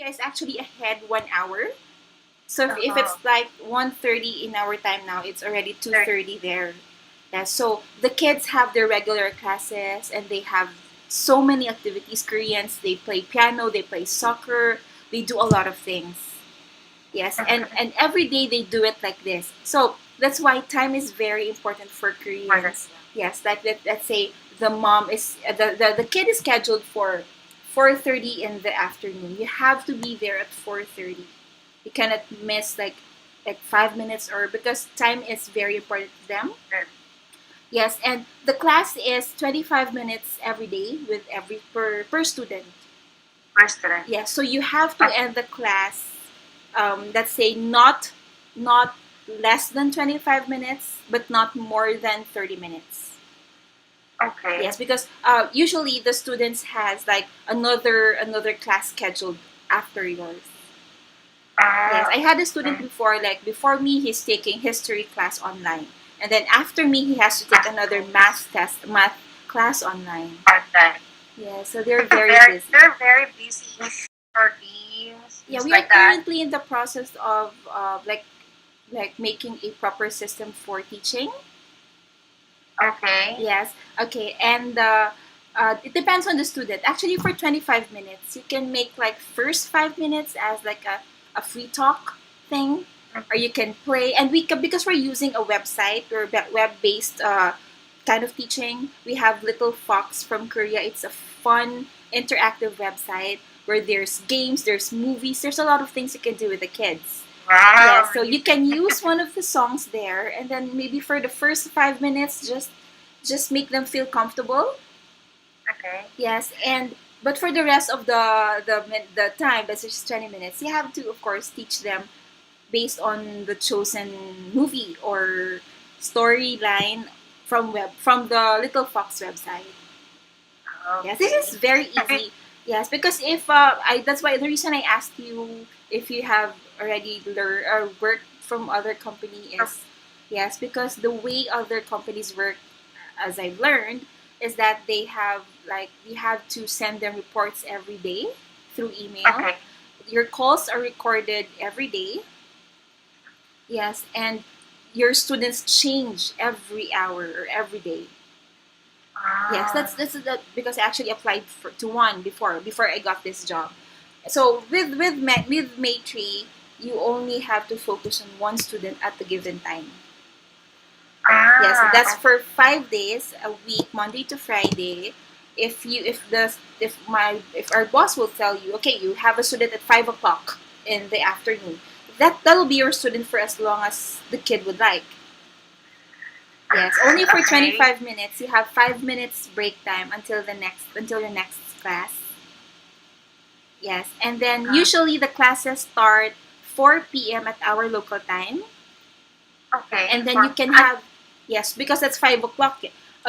Korea is actually ahead 1 hour. So if Uh-huh. it's like 1:30 in our time now, it's already 2:30 there. Yeah, so the kids have their regular classes and they have so many activities. Koreans, they play piano, they play soccer, they do a lot of things. Yes, and every day they do it like this. So that's why time is very important for Pardon. Koreans. Yes, like let's say the mom is the kid is scheduled for 4:30 in the afternoon. You have to be there at 4:30. You cannot miss like 5 minutes or because time is very important to them. Yeah. Yes, and the class is 25 minutes every day with every per student. Restaurant. Yes, so you have to Uh, end the class, let's say not less than 25 minutes, but not more than 30 minutes. okay. Yes, because usually the students has like another class scheduled after yours. Yes, I had a student Okay. before, like before me, he's taking history class online, and then after me, he has to take another Okay. math class online. Okay. Yeah, so they're So very busy. they're very busy for games, Yeah, things we are like that. currently in the process of like making a proper system for teaching. Okay. Yes, okay, and it depends on the student. Actually, for 25 minutes, you can make like first 5 minutes as like a free talk thing, or you can play. And we can, because we're using a website or web based kind of teaching. We have Little Fox from Korea. It's a fun interactive website where there's games, there's movies, there's a lot of things you can do with the kids. Yeah, Wow. so you can use one of the songs there, and then maybe for the first 5 minutes, just make them feel comfortable. Okay. Yes, and but for the rest of the time, that's just 20 minutes. You have to, of course, teach them based on the chosen movie or storyline from the Little Fox website. Yes, this Okay. is very easy. Yes, because if I that's why the reason I asked you if you have already learned or worked from other company is yes, because the way other companies work, as I've learned, is that they have like you have to send them reports every day through email. Okay. Your calls are recorded every day. Yes, and your students change every hour or every day. Yes, Ah. that's that because I actually applied to one before I got this job. So with Maitri, you only have to focus on one student at the given time. Yes, so that's Ah. for 5 days a week, Monday to Friday. If our boss will tell you, okay, you have a student at 5 o'clock in the afternoon, that'll be your student for as long as the kid would like. Yes, only for Okay. 25 minutes. You have 5 minutes break time until your next class. Yes, and then Uh, usually the classes start 4 p.m. at our local time, okay. and then you For can have yes because that's 5 o'clock.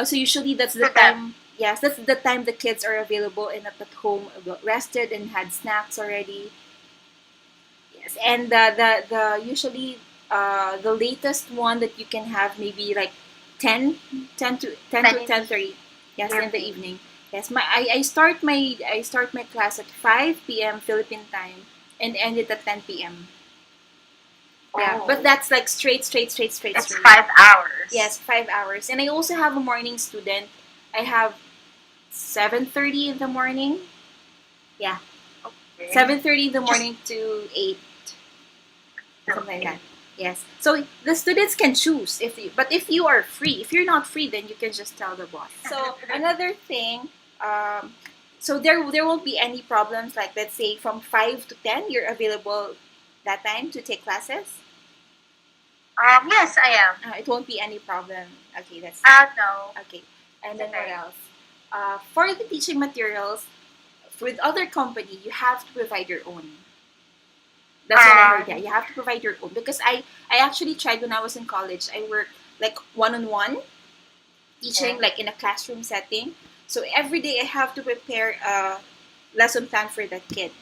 So usually that's the to them. time. Yes, that's the time the kids are available and at home, rested and had snacks already. Yes, and the usually the latest one that you can have maybe like 10 to 10:30. Yes, in the Evening. evening. Yes, I start my class at 5 p.m. Philippine time and end it at 10 p.m. Yeah, but Oh, that's like it's straight. 5 hours. Yes, 5 hours. And I also have a morning student. I have 7:30 in the morning. Yeah, Okay. 7:30 in the Just morning to 8, to something like that. eight. Yes. So the students can choose but if you are free, if you're not free, then you can just tell the boss. So another thing, um, so there won't be any problems. Like let's say from 5 to 10, you're available that time to take classes. Yes, I am. It won't be any problem. Okay, that's No. okay. And It's then what okay. else? For the teaching materials, with other company, you have to provide your own. That's what I heard. Yeah, Um, you have to provide your own because I actually tried when I was in college. I worked like one on one teaching, okay. like in a classroom setting. So every day I have to prepare a lesson plan for that kid.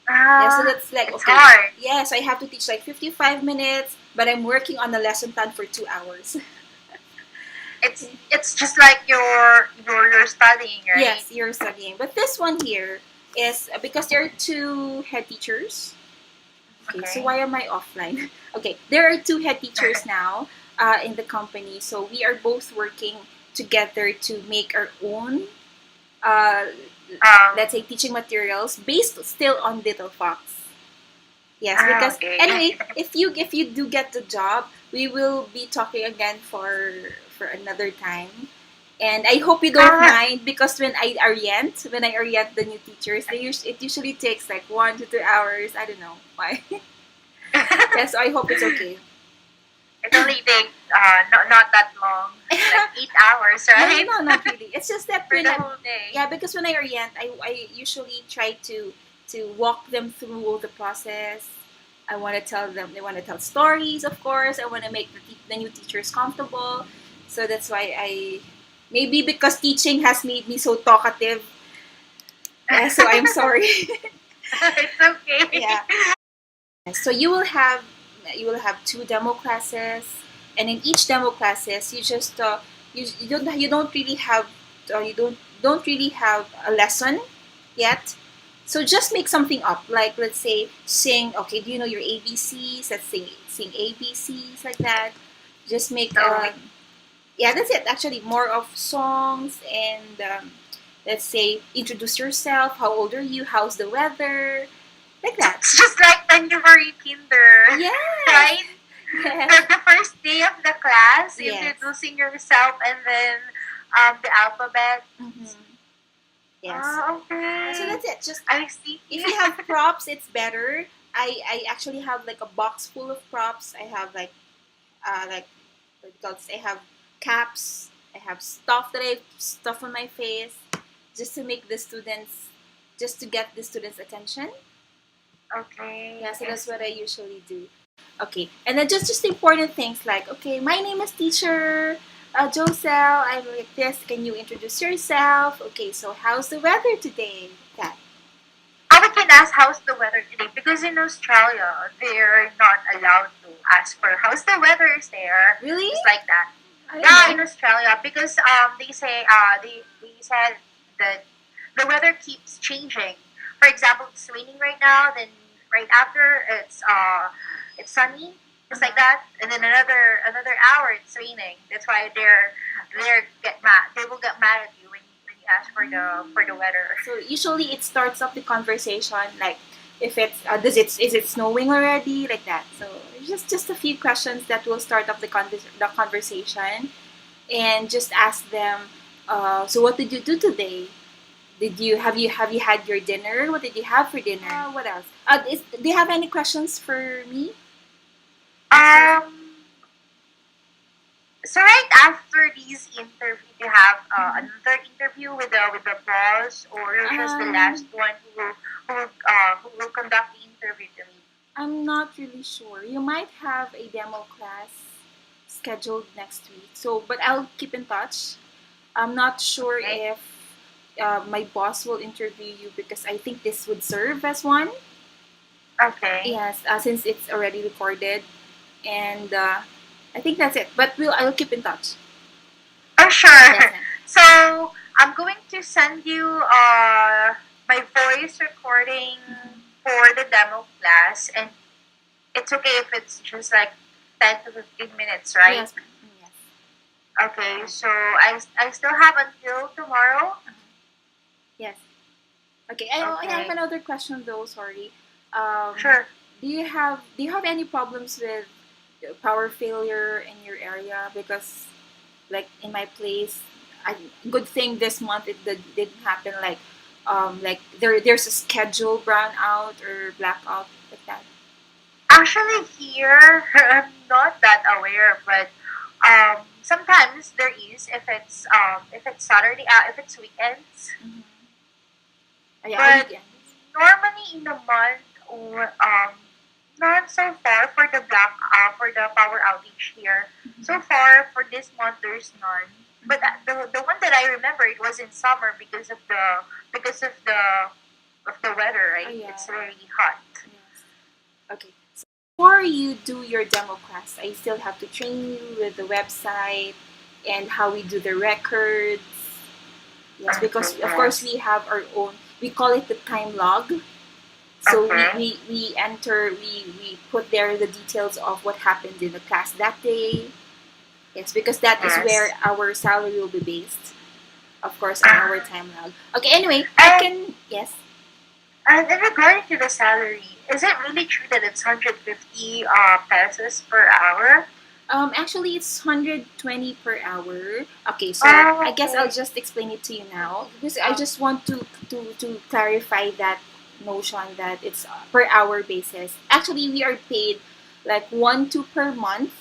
Yeah, so that's like It's okay. hard. Yeah, so I have to teach like 55 minutes, but I'm working on the lesson plan for 2 hours. It's just like you're studying, right? Yes, you're studying. But this one here, is because there are two head teachers. Okay, so Okay. why am I offline? Okay, there are two head teachers now in the company, so we are both working together to make our own, uh, Um. let's say, teaching materials based still on Little Fox. Yes, because Okay. anyway, if you do get the job, we will be talking again for another time. And I hope you don't Ah. mind because when I orient the new teachers, it usually takes like 1 to 2 hours. I don't know why. Yeah, so I hope it's okay. It only takes not that long, like 8 hours, No, right? no, not really. It's just that For when the I whole day. yeah, because when I orient, I usually try to walk them through the process. I want to tell stories, of course. I want to make the new teachers comfortable. So that's why maybe because teaching has made me so talkative. Yeah, so I'm sorry. It's okay. Yeah. So you will have two demo classes, and in each demo classes, you don't really have you don't really have a lesson yet. So just make something up, like let's say sing. Okay, do you know your ABCs? Let's sing ABCs like that. Just make So yeah, that's it. Actually, more of songs and let's say introduce yourself. How old are you? How's the weather? Like that. it's just like when you were in kinder, Yes. right? Yes. The first day of the class, Yes. introducing yourself, and then the alphabet. Mm-hmm. Yes. Oh, So okay. that's it. Just I see. if you have props, it's better. I actually have like a box full of props. I have like what do you call this? I have caps. I have stuff that I stuff on my face, just to make the students, just to get the students' attention. Okay, Yeah, so I that's what I see. usually do. Okay, and then just important things like, okay, my name is teacher Josel. I'm like this. Can you introduce yourself? Okay, so how's the weather today? That We can ask how's the weather today because in Australia they're not allowed to ask for how's the weather is there. really? Just like that. I don't Yeah, in know. Australia because they said that the weather keeps changing. For example, it's raining right now, then right after it's sunny, just like that, and then another hour it's raining. That's why they're get mad. They will get mad at you when you ask for the weather. So usually it starts up the conversation like if it's does it is it snowing already, like that. So just a few questions that will start up the conversation, and just ask them. So what did you do today? Have you had your dinner? What did you have for dinner? What else? Do you have any questions for me? Um, so right after these interview, you have another interview with the boss, or you're just the last one who will conduct the interview to me. I'm not really sure. You might have a demo class scheduled next week. So, but I'll keep in touch. I'm not sure Okay. if my boss will interview you because I think this would serve as one. Okay. Yes, since it's already recorded, and I think that's it. But I'll keep in touch. Oh, Yes, sure. ma'am. So I'm going to send you my voice recording for the demo class, and it's okay if it's just like 10 to 15 minutes, right? Yes, ma'am. Yes. Okay. So I still have until tomorrow. Yes. Okay. I have Okay. another question though. Sorry. Um, Sure. do you have any problems with power failure in your area? Because like in my place, good thing this month it didn't happen. Like there's a schedule brownout or blackout like that. Actually, here I'm not that aware, but sometimes there is if it's Saturday, if it's weekends. Mm-hmm. Yeah, But weekends. normally in the month, or not so far for the for the power outage here. So far for this month, there's none. But the one that I remember, it was in summer because of the weather, Oh right? yeah. It's very hot. Yes. Okay. So before you do your demo class, I still have to train you with the website and how we do the records. Yes, because Okay, of course yes. we have our own. we call it the time log. So Okay. we enter, we put there the details of what happened in the class that day. Yes, because that is where Yes. our salary will be based, of course, on our Uh, time log. Okay, anyway, I and, can, yes. and in regarding to the salary, is it really true that it's 150 pesos per hour? Actually, it's 120 per hour. Okay, so I Oh, guess I'll okay. just explain it to you now because I just want to clarify that notion that it's per hour basis. Actually, we are paid like 1 2 per month,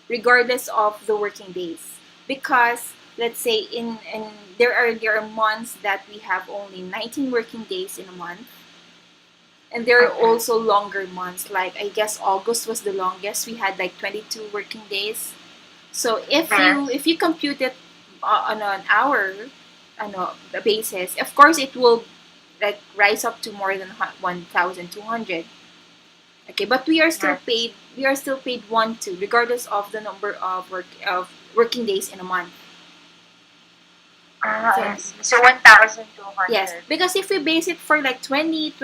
regardless of the working days. Because let's say in there are months that we have only 19 working days in a month, and there are Okay. also longer months. Like I guess August was the longest. We had like 22 working days. So Yes. if you compute it on an hour ano, basis, of course it will like rise up to more than 1,200. Okay, but Yes. we are still paid 1 2 regardless of the number of working days in a month. So I see. So 1,200. yes, because if we base it for like 20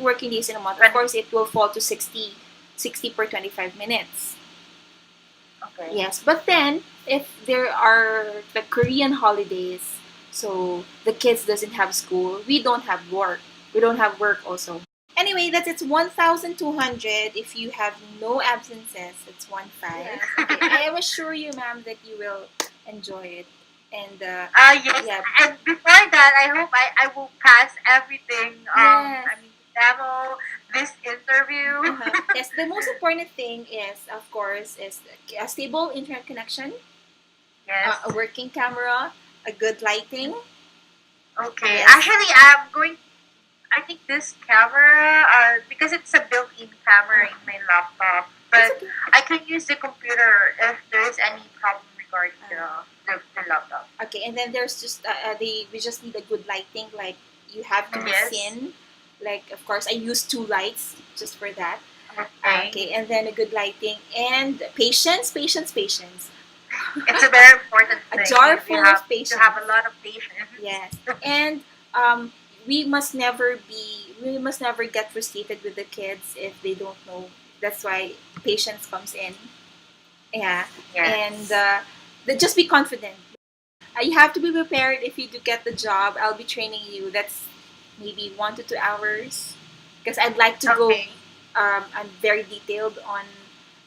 working days in a month, of 20. course it will fall to 60 per 25 minutes. Okay. Yes, but then if there are the Korean holidays, so the kids doesn't have school, we don't have work. We don't have work also. Anyway, that's it's 1,200. If you have no absences, it's 1 5. Yes. Okay, I am assure you, ma'am, that you will enjoy it. And Yes. yeah, And before that, I hope I will pass everything. yes. I mean, demo, this interview. Yes, the most important thing is, of course, is a stable internet connection, Yes. a working camera, a good lighting. Okay. Yes, Actually, I'm going. I think this camera, because it's a built-in camera in my laptop, it's but okay. I can use the computer if there's any problem regarding the laptop. Okay, and then there's just we just need a good lighting. Like you have to be Yes. seen. Like of course, I use 2 lights just for that. Okay. Okay, and then a good lighting and patience, patience, patience. It's a very important A thing. jar You full have of to patience. have a lot of patience. Yes, and um, we must never get frustrated with the kids if they don't know. That's why patience comes in. Yeah, and Yes. just be confident. You have to be prepared if you do get the job. I'll be training you. That's maybe 1 to 2 hours because I'd like to go. Okay. I'm very detailed on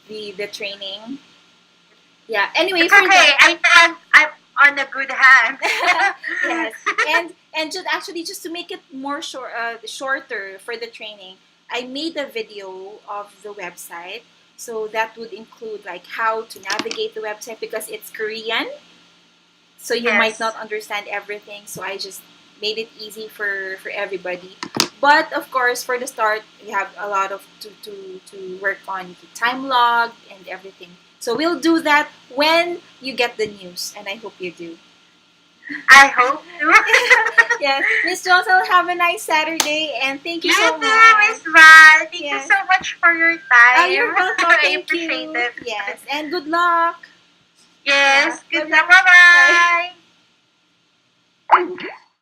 the training. Yeah. Anyway, It's for okay. that, I'm on a good hand. yes, and just actually just to make it more shorter for the training, I made a video of the website. So that would include like how to navigate the website because it's Korean, so you might not Yes. understand everything. So I just made it easy for everybody. But of course, for the start, we have a lot of to work on the time log and everything. So we'll do that when you get the news, and I hope you do. I hope to. Yes, Miss Josel, have a nice Saturday, and thank you You so too, much. Miss Val. Thank you Yes. so much for your time. Oh, you're welcome. I Thank appreciate you. it. Yes, and good luck. Yeah. Yes. Bye Good luck. Bye bye. bye.